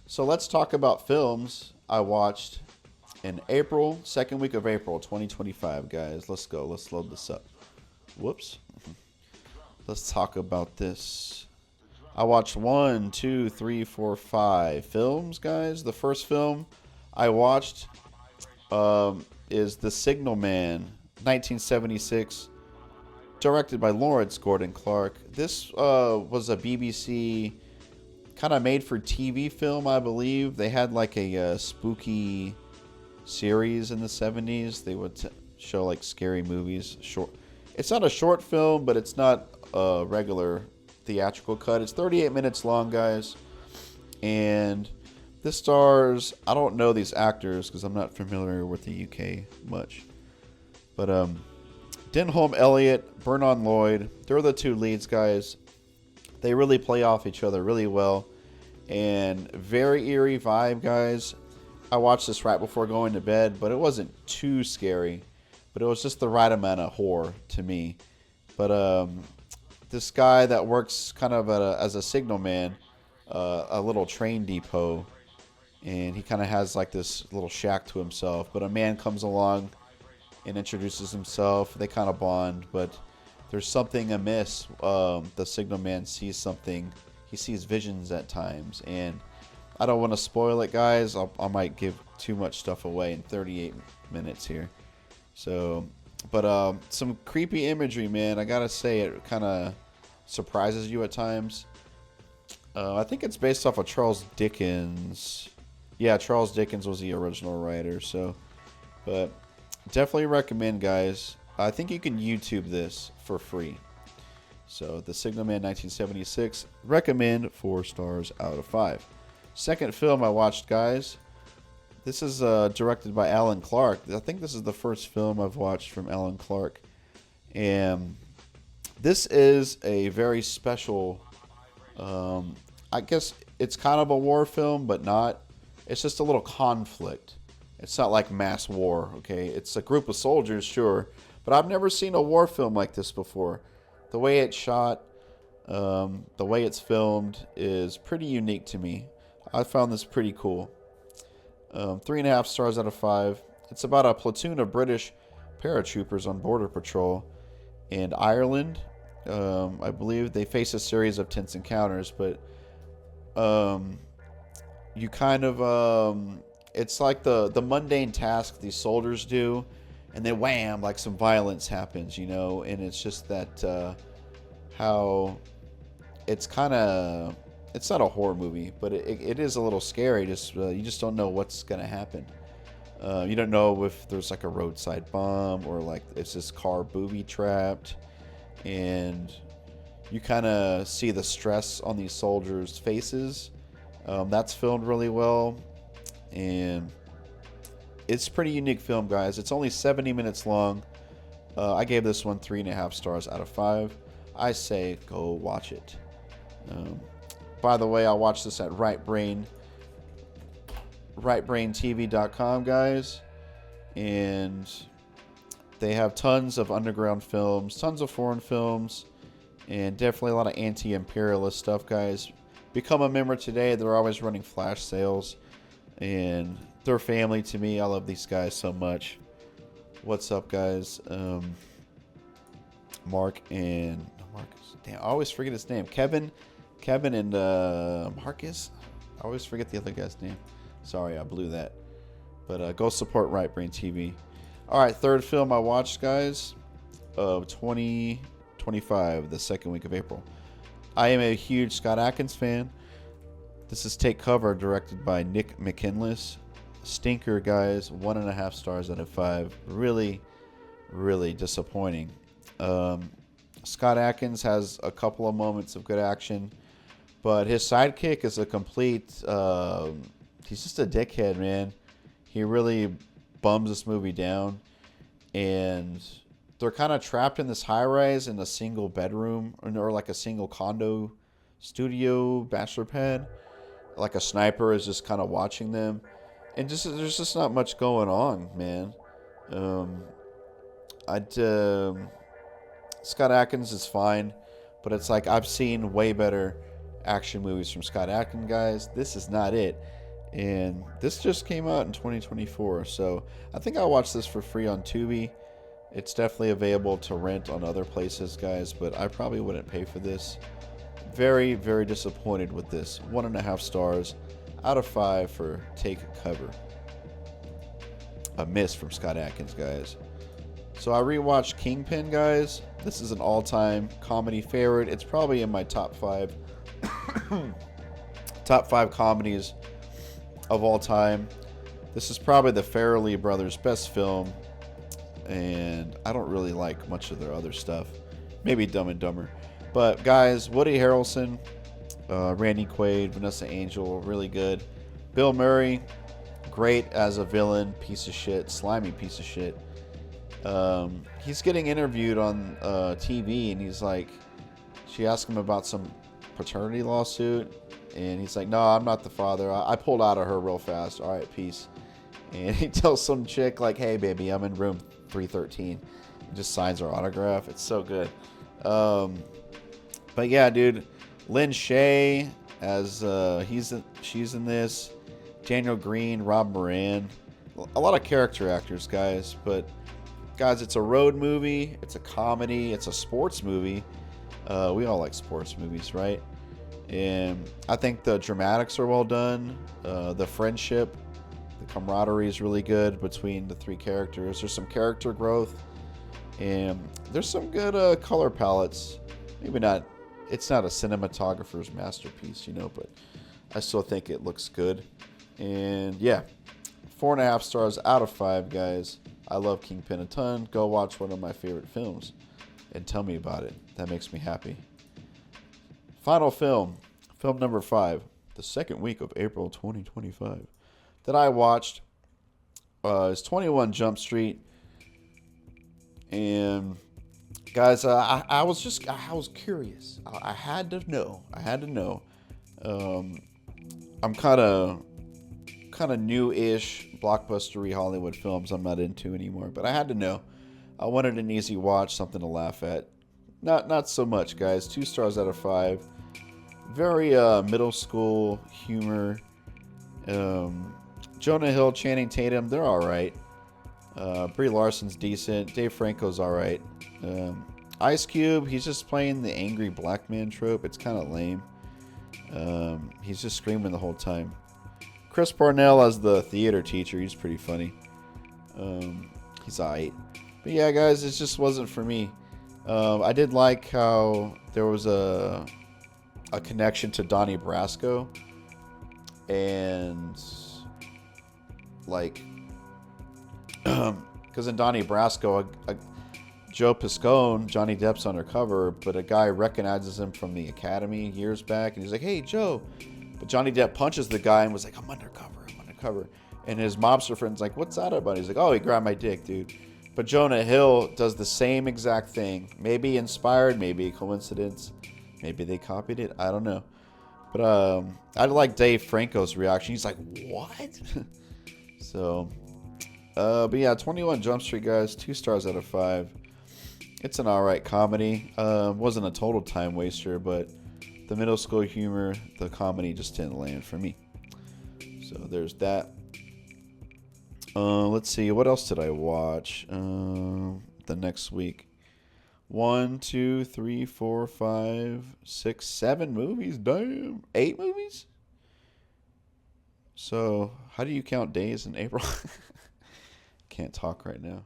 So let's talk about films I watched in April, second week of April, 2025, guys. Let's go. Let's load this up. Whoops. Let's talk about this. I watched one, two, three, four, five films, guys. The first film I watched is The Signal Man, 1976, directed by Lawrence Gordon Clark. This was a BBC kind of made for TV film, I believe. They had like a spooky series in the 70s. They would show like scary movies. Short. It's not a short film, but it's not a regular theatrical cut. It's 38 minutes long, guys. And this stars, I don't know these actors because I'm not familiar with the UK much. But Denholm Elliott, Vernon Lloyd, they're the two leads, guys. They really play off each other really well. And very eerie vibe, guys. I watched this right before going to bed, but it wasn't too scary. But it was just the right amount of horror to me. But this guy that works kind of as a signalman, a little train depot, and he kind of has like this little shack to himself. But a man comes along and introduces himself. They kind of bond, but there's something amiss. The signalman sees something. He sees visions at times, and I don't want to spoil it, guys. I might give too much stuff away in 38 minutes here. So, but some creepy imagery, man. I gotta say, it kind of surprises you at times. I think it's based off of Charles Dickens. Yeah, Charles Dickens was the original writer. So, but definitely recommend, guys. I think you can YouTube this for free. So, The Signalman 1976. Recommend 4 stars out of 5. Second film I watched, guys. This is directed by Alan Clark. I think this is the first film I've watched from Alan Clark. And this is a very special, I guess it's kind of a war film, but not. It's just a little conflict. It's not like mass war, okay? It's a group of soldiers, sure. But I've never seen a war film like this before. The way it's shot, the way it's filmed is pretty unique to me. I found this pretty cool. 3.5 stars out of 5. It's about a platoon of British paratroopers on border patrol in Ireland. I believe they face a series of tense encounters, but you kind of it's like the mundane task these soldiers do, and then wham, like some violence happens, you know. And it's just that how it's kind of, it's not a horror movie, but it is a little scary. Just you just don't know what's gonna happen. You don't know if there's like a roadside bomb or like it's this car booby trapped, and you kind of see the stress on these soldiers' faces. That's filmed really well, and it's a pretty unique film, guys. It's only 70 minutes long. I gave this one 3.5 stars out of 5. I say go watch it. By the way, I watched this at rightbraintv.com, guys, and they have tons of underground films, tons of foreign films, and definitely a lot of anti-imperialist stuff, guys. Become a member today. They're always running flash sales, and they're family to me. I love these guys so much. What's up, guys? Marcus. Damn, I always forget his name. Kevin and Marcus. I always forget the other guy's name. Sorry, I blew that. But go support Right Brain TV. All right, third film I watched, guys, of 2025, the second week of April. I am a huge Scott Adkins fan. This is Take Cover, directed by Nick McKinless. Stinker, guys. 1.5 stars out of 5. Really, really disappointing. Scott Adkins has a couple of moments of good action, but his sidekick is a complete, he's just a dickhead, man. He really bums this movie down, and they're kind of trapped in this high-rise in a single bedroom, or like a single condo studio bachelor pad. Like a sniper is just kind of watching them, and there's just not much going on, man. Scott Adkins is fine, but it's like I've seen way better action movies from Scott Adkins, guys. This is not it. And this just came out in 2024. So I think I'll watch this for free on Tubi. It's definitely available to rent on other places, guys, but I probably wouldn't pay for this. Very, very disappointed with this. 1.5 stars out of 5 for Take Cover. A miss from Scott Adkins, guys. So I rewatched Kingpin, guys. This is an all-time comedy favorite. It's probably in my top 5 top 5 comedies of all time. This is probably the Farrelly brothers' best film, and I don't really like much of their other stuff. Maybe Dumb and Dumber. But guys, Woody Harrelson, Randy Quaid, Vanessa Angel, really good. Bill Murray, great as a villain, piece of shit, slimy piece of shit. He's getting interviewed on TV, and he's like, she asked him about some paternity lawsuit, and he's like, no, I'm not the father. I pulled out of her real fast. All right, peace. And he tells some chick like, hey, baby, I'm in room 313. He just signs her autograph. It's so good. But yeah, dude, Lynn Shay as she's in this. Daniel Green, Rob Moran, a lot of character actors, guys. But guys, it's a road movie. It's a comedy. It's a sports movie. We all like sports movies, right? And I think the dramatics are well done. The friendship, the camaraderie is really good between the 3 characters. There's some character growth, and there's some good color palettes. Maybe not. It's not a cinematographer's masterpiece, but I still think it looks good. And yeah, 4.5 stars out of 5, guys. I love Kingpin a ton. Go watch one of my favorite films and tell me about it. That makes me happy. Final film number 5, the second week of April 2025, that I watched is 21 Jump Street. And guys, I was curious. I had to know. I'm kind of new-ish blockbustery Hollywood films I'm not into anymore, but I had to know. I wanted an easy watch, something to laugh at. Not so much, guys. 2 stars out of 5. Very middle school humor. Jonah Hill, Channing Tatum, they're all right. Brie Larson's decent. Dave Franco's all right. Ice Cube, he's just playing the angry black man trope. It's kind of lame. He's just screaming the whole time. Chris Parnell as the theater teacher, he's pretty funny. He's alright. But yeah, guys, it just wasn't for me. I did like how there was a connection to Donnie Brasco, and like, because in Donnie Brasco, Joe Piscone, Johnny Depp's undercover, but a guy recognizes him from the academy years back, and he's like, hey, Joe. But Johnny Depp punches the guy and was like, I'm undercover. And his mobster friend's like, what's that about? He's like, oh, he grabbed my dick, dude. But Jonah Hill does the same exact thing. Maybe inspired, maybe a coincidence. Maybe they copied it. I don't know. But I like Dave Franco's reaction. He's like, what? So, but yeah, 21 Jump Street, guys. 2 stars out of 5. It's an alright comedy. Wasn't a total time waster, but the middle school humor, the comedy just didn't land for me. So there's that. Let's see. What else did I watch the next week? 1, 2, 3, 4, 5, 6, 7 movies. Damn. 8 movies? So how do you count days in April? Can't talk right now.